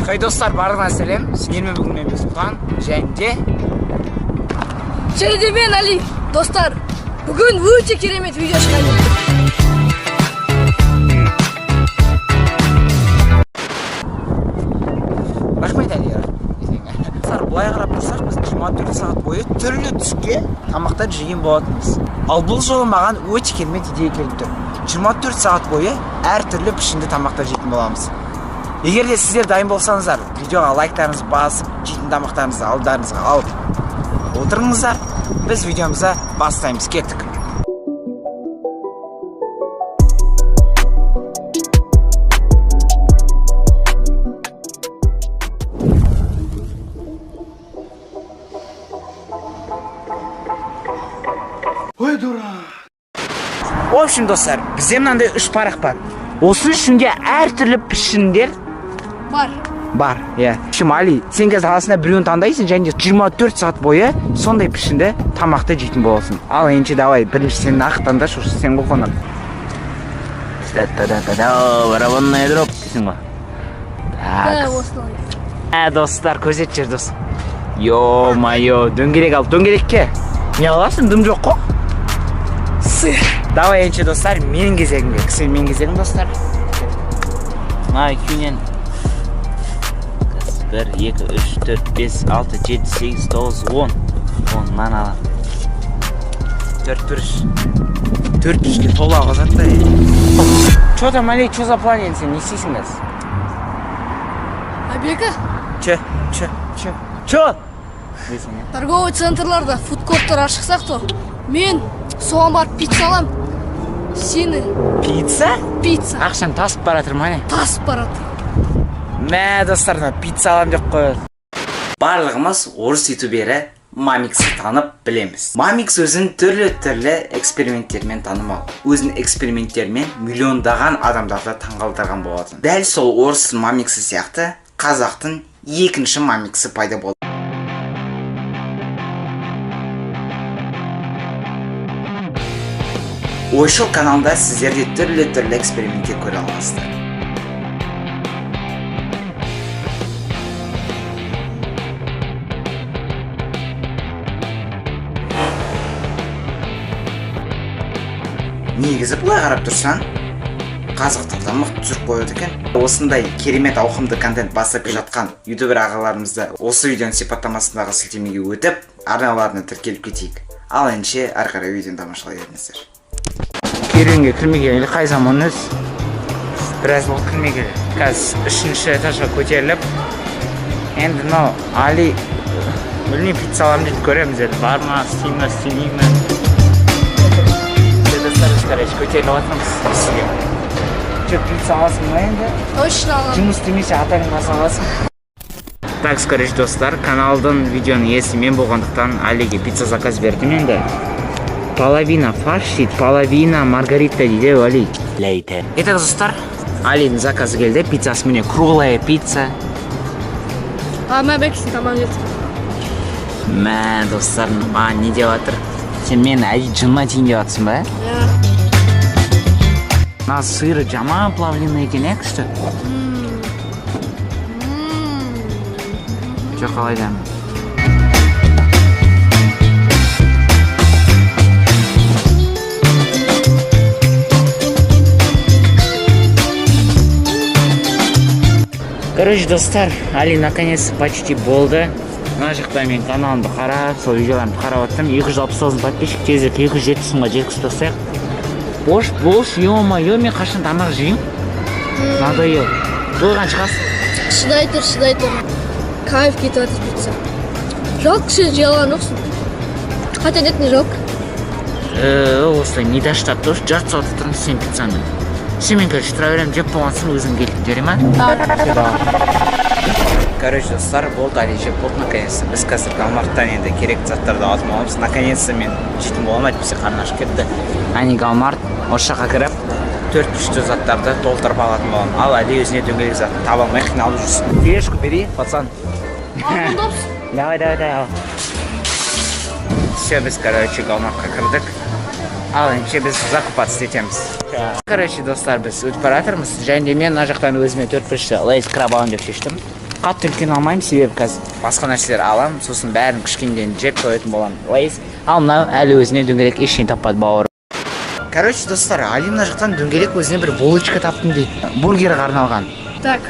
Хай достар, барлығына сәлем. Сіздермен бүгін мен Сұлтан және мен Али. Достар, бүгін өте керемет видео шығады. Рахмет Али. Былай қарап тұрсақ, біз 24 сағат бойы түрлі түске тамақтар жеген болатынбыз. Ал бұл жолы маған өте керемет идея келіп тұр. 24 сағат бойы әртүрлі пішінді тамақтар жейтін боламыз. Егер де сіздер дайын болсаңыздар, видеоға лайктарыңызды басып, жейтін тамақтарыңызды алдарыңызға алып отырыңыздар. Біз видеомызды бастаймыз. Кеттік. Ой, дура. В общем, достар, бізде мынандай 3 парақ бар. Осы үшінде әртүрлі пішіндер бар. Иә. Али, сен қазір арасында біреуін таңдайсың және 24 сағат бойы сондай пішінді тамақты жейтін боласың. Ал енді давай, бірінші сен ақ таңдашы, сен бұл қонақ. Барабанная дроп дейсің ғой. Так. Достар, көзет жер дос. Йо-майо, дөңгелек ал, дөңгелекке. Не аласың, дым жоқ қой? Сыр. Давай енді достар, менің кезегімге. Сен менің кезегім достар. Күйінен 1, 2, 3, 4, 5, 6, 7, 8, 9, 10. 10-нан алам. 4 бүрішке тола қозатта. Чо там, Али, чо за план енді сен, не істейсің бәз? Абека? Чо? Торговый центрларда фудкорттар ашықсақ то, мен соған барып пицца алам. Сені? Пицца? Пицца. Ақшан тасып баратыр ма не? Тасып баратыр. Мә, достарына пицца алам деп қойыр. Барлығымыз орыс ютубері Мамиксті танып білеміз. Мамикс өзін түрлі эксперименттермен танымал. Өзін эксперименттермен миллиондаған адамдарды таңғалдырған болатын. Дәл сол орыс Мамиксі сияқты қазақтың екінші Мамиксі пайда болды. Ойшыл каналында сіздерде түрлі эксперименттер көре аласыздар. Негізі бұлай қарап тұрсаң, қазақтарда мықты түсіріп қояды екен. Осындай керемет ауқымды контент бастап жатқан ютубер ағаларымызды осы видеоның сипаттамасындағы сілтемеге өтіп, арналарына тіркеліп кетейік. Ал ендеше ары қарай видеоны тамашалай беріңіздер. Керуенге кірмегелі қай заман өз? Біраз болып кірмегелі. Қазір 3-ші этажға көтеріліп, енді мынау Али білмей пицца аламын деп көреміз еді. Бар ма, істеймей ме? Көтеріліп атырмыз сізге. Че, пицца аласың ма енді? Точно алам. Жұмыс демесе атаңын баса аласың. Так, скорее достар, каналдың видеоның иесі мен болғандықтан Алиге пицца заказ бердім енді. Половина фарш дейді, половина маргарита дейді, Али. Лейте. Итак, достар, Алидің заказы келді. Пиццасы міне круглая пицца. Мә бәкісін тамам ет. Мә, достар, маған не деп атыр? Сен мен жыныма тейін деп атсың ба? Мына сыры жаман плавленый екен, күшті? Жоқ, қалайдан. Короче, достар, Али наконец почти болды. Мына жақта мен каналымды қарап, сол видеоларымды қарап отырмын. 269 подписчик, тезірек 270-ға жеткізіп тастайық. Бош, ё-майо, мен қашан тамақ жеймін? Надоел. Тойған шығасың? Шыдай тұр. Кайф кетіп атыр пицца. Жалко, сен жей алған жоқсың. Хотя нет, не жалко. Осылай не даштап тұр, жатса отырмын сен пиццаны. Сен мен короче тұра беремін, жеп болғансың өзің келіп жері ма? Короче, достар, болды, Али жеп болды наконец-то. Біз қазір Галмарттан енді керек заттарды алатын боламыз. Наконец-то мен жейтін боламын, әйтпесе қарны ашып кетті. Галмарт осы жаққа кіріп 4 күшті заттарды толтырып алатын боламын. Ал Али өзіне дөңгелек затын таба алмай қиналып жүрсін. Тележку бери, пацан. Давай, ал. Все, біз, короче, Галмартқа кірдік. Ал енді біз закупаться етеміз. Короче, достар, біз өтіп бара жатырмыз. Және мен мына жақтан өзіме 4 пішті лейс краб аламын деп шештім. Қатты үлкен алмаймын, себебі қазір басқа нәрселер аламын, сосын бәрін кішкенеден жеп қоятын боламын. Лейс. Ал мынау әлі өзіне дөңгелек ештеңе таппады бауырым. Короче, достар, Али мына жақтан дөңгелек өзіне бір булочка таптым дейді. Бургерге арналған. Так,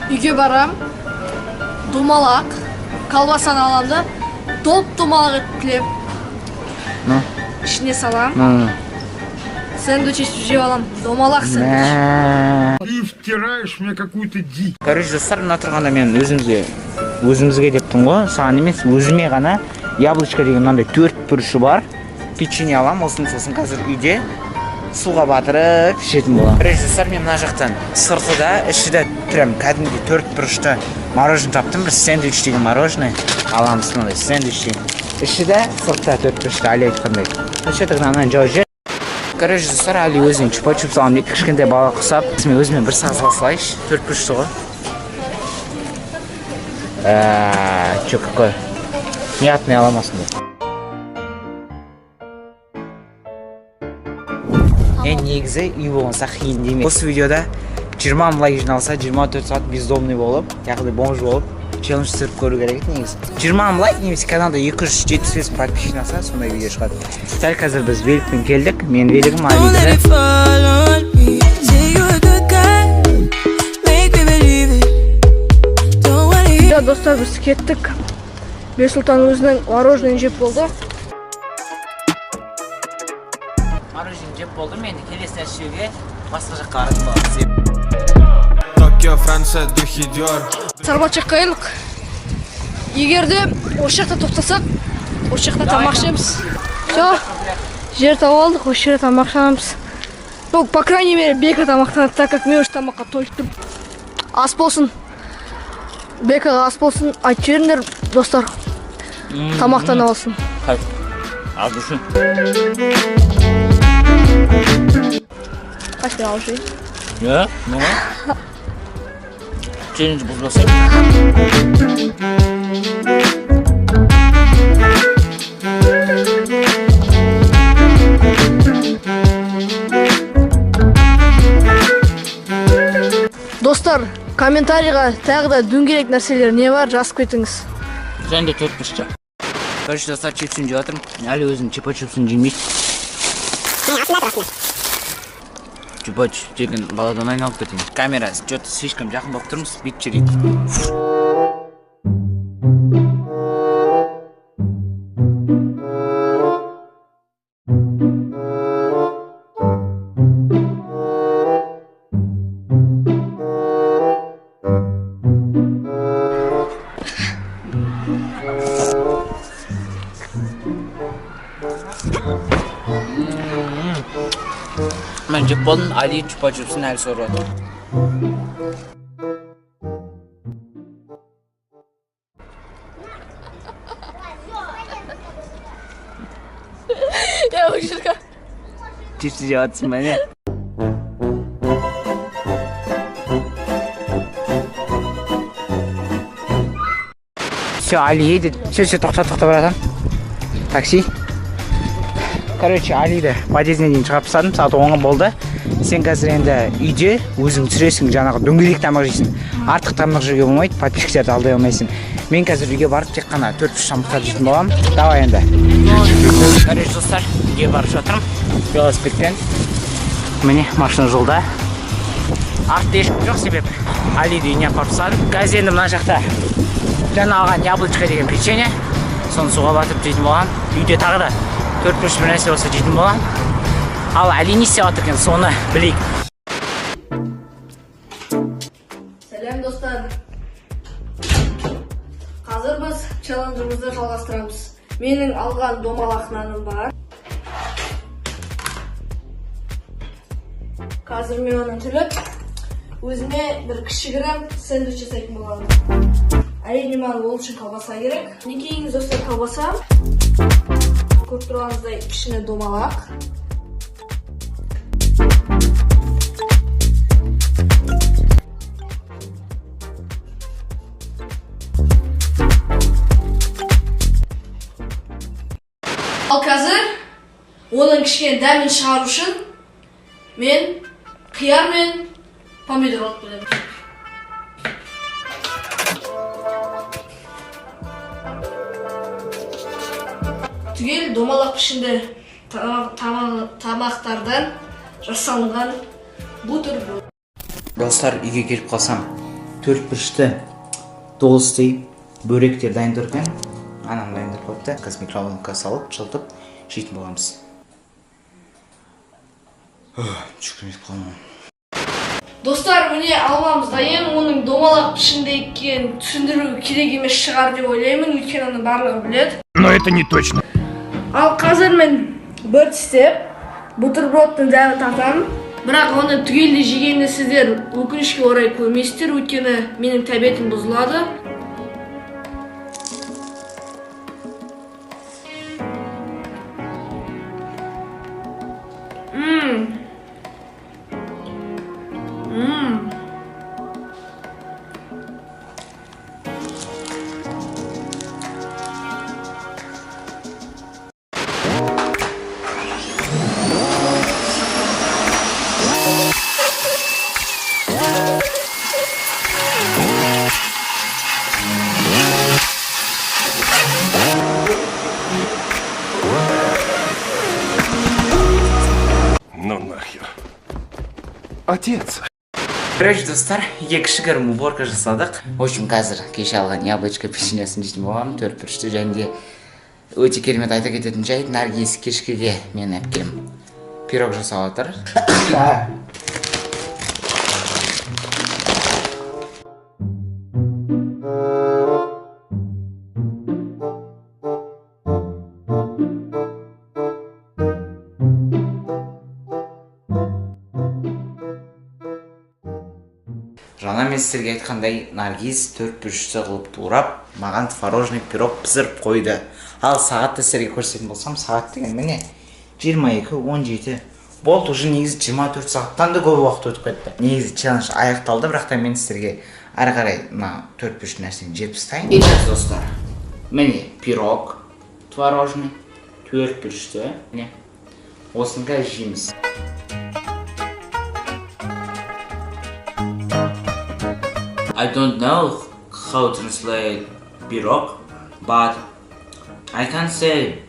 үйге барам. Домалақ, колбасаны алам да, домалақ етіп тілеп. Ну, ішіне салам. Сэндвич жеп алам. Домалақ сэндвич. Ты втираешь мне какую-то дичь. Короче, достар, мына тұрғанда мен өзімізге дептім ғой, саған емес, өзіме ғана яблочко деген мынандай 4 бүріші бар. Печенье алам, сосын қазір үйде суға батырып ішетін боламын. Короче, достар, мен мына жақтан сыртыда, ішіде прям кәдімгі 4 бүрішті мороженое таптым, бір сэндвич деген мороженое аламыз, мынандай сэндвич деген. Ішіде сыртта 4 бүрішті Али айтқандай. Шетігінен жау жер. Короче, достар, Али өзінен чупа-чуп салам дейді, кішкентай бала құсап. Мен өзімен бір сағыз алсылайшы, 4 бүрішті ғой. Чё, какой мятный аламасын да. Негізі үй болғанса қиын демек. Осы видеода 20 лайк жиналса 24 сағат бездомный болып, яғни бомж болып челлендж түсіріп көру керек еді негізі. 20 лайк немесе каналда 275 подписчик алса, сондай видео шығады. Сәл қазір біз великпен келдік. Мен велигім Алиді. Достар, біз кеттік. Бесұлтан өзінің мороженое жеп болды. Мороженое жеп болды, мен келесі нәрсеге басқа жаққа қаратып қаламыз. Токио, Франция, духи Диор. Сарбат жаққа келдік. Егер де осы жақта тоқтасақ, осы жақта тамақ ішеміз. Все, жер тауып алдық, осы жерде тамақ ішеміз. Ну, по крайней мере, Бека тамақтанады, так как мен уже тамаққа тойып тұрмын. Ас болсын. Бекаға ас болсын, айтып жіберіңдер, достар. Тамақтан алсын. Аз душын. Қашпен алып жей. Ну? Челлендж бұзбасай. Достар, комментарийға тағы да дөңгелек нәрселер не бар, жазып кетіңіз. Және де 4 бүрішті. Короче, достар, чипсын жеп жатырмын. Әлі өзінің чипа-чипсын жемейді. Чупа-чуп деген баладан айналып кетейін. Камера что-то слишком жақын болып тұрмыз, бит жүрейді. Мен жеп болдым, Али чупа-чупсын әлі сорып отыр. Я уже как... Чипсы жеп жатырсың ба, не? Все, Али едет. Все, тоқтап баратам. Такси. Короче, Алиді подъездіне дейін шығарып тастадым, сағат 10 болды. Сен қазір енді үйде өзің түсіресің, жаңағы дөңгелек тамақ жейсің. Артық тамақ жеуге болмайды, подписчиктерді алдай алмайсың. Мен қазір үйге барып тек қана 4-3 тамақтар жейтін боламын. Давай енді. Короче, достар, үйге барып жатырмын. Велосипедпен. Міне машина жолда. Артта ешкім жоқ, себебі Алиді үйіне апарып тастадым. Қазір енді мына жақта жаңа алған яблочко деген печенье. Соны суға батырып жейтін боламын. Үйде тағы да 4-5 бір нәрсе болса жейтін боламын. Ал Али не істеп жатыр екен, соны білейік. Сәлем, достар. Қазір біз челленджімізді жалғастырамыз. Менің алған домалақ наным бар. Қазір мен оны тіліп, өзіме бір кішігірім сэндвич жасайтын боламын. Әрине маған ол үшін колбаса керек. Не кейіңіз, достар, колбаса. Көріп тұрғаныңыздай ішіне домалақ. Ал қазір оның кішкене дәмін шығару үшін мен қияр мен помидор алып келемін. түгел домалақ пішінді тамақтардан жасалынған бутерброд. Достар, үйге келіп қалсам, төртбұрышты толыстай бөректер дайын тұр екен. Анам дайындап қойыпты. Қазір микроволновкаға салып, жылытып жейтін боламыз. Жүгірмейіп қалмам. Достар, міне алмамыз дайын. Оның домалақ пішінде екенін түсіндіру керек емес шығар деп ойлаймын, өйткені оны барлығы біледі. Но это не точно. Ал қазір мен бір тістеп бутербродтың дәмін татамын. Бірақ оны түгелдей жегенде сіздер өкінішке орай көрмейсіздер, өйткені менің тәбетім бұзылады. Ну нахер. Отец. Короче, достар, үйге кішігірім уборка жасадық. В общем, қазір кеше алған яблочко печеньесін жейтін боламын, төртбұрышты. Және де өте керемет айта кететін жайт, Наргиз кешкіге менің әпкем пирог жасап отыр. Жаңа мен сіздерге айтқандай, Наргиз төртбұрышты қылып турап, маған творожный пирог пісіріп қойды. Ал сағатты сіздерге көрсететін болсам, сағат деген міне 22:17. Болды, уже негізі 24 сағаттан да көп уақыт өтіп кетті. Негізі челлендж аяқталды, бірақ та мен сіздерге ары қарай мына төртбұрышты нәрсені жеп тастайын. Итак, достар, міне пирог творожный, төртбұрышты, міне осыны қазір жейміз. I don't know how to translate pirog, but I can say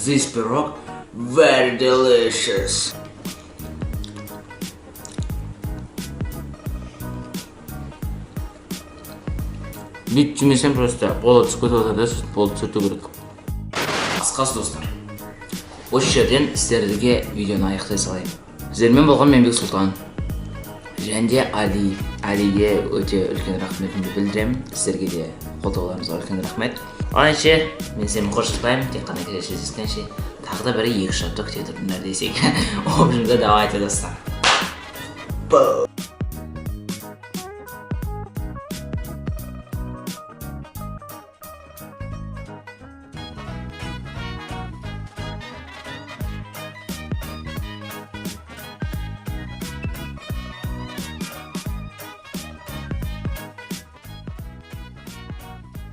this pirog very delicious. Бүйтіп жемесем просто болады түсіп кетіп отырады, сөйтіп болды сүрту керек. Қысқасы достар, осы жерден сіздерге видеоны аяқтай салайын. Сіздермен болған Менбек Сұлтан. Және де Алиге өте үлкен рахметімді білдіремін. Сіздерге де қолдауларыңызға үлкен рахмет. Алайше, мен сені қоштасаймын. Тек қана кездескенше тағы да бір 2-3 апта күтеді тұрыңдар десек. Обжымда давайте достар.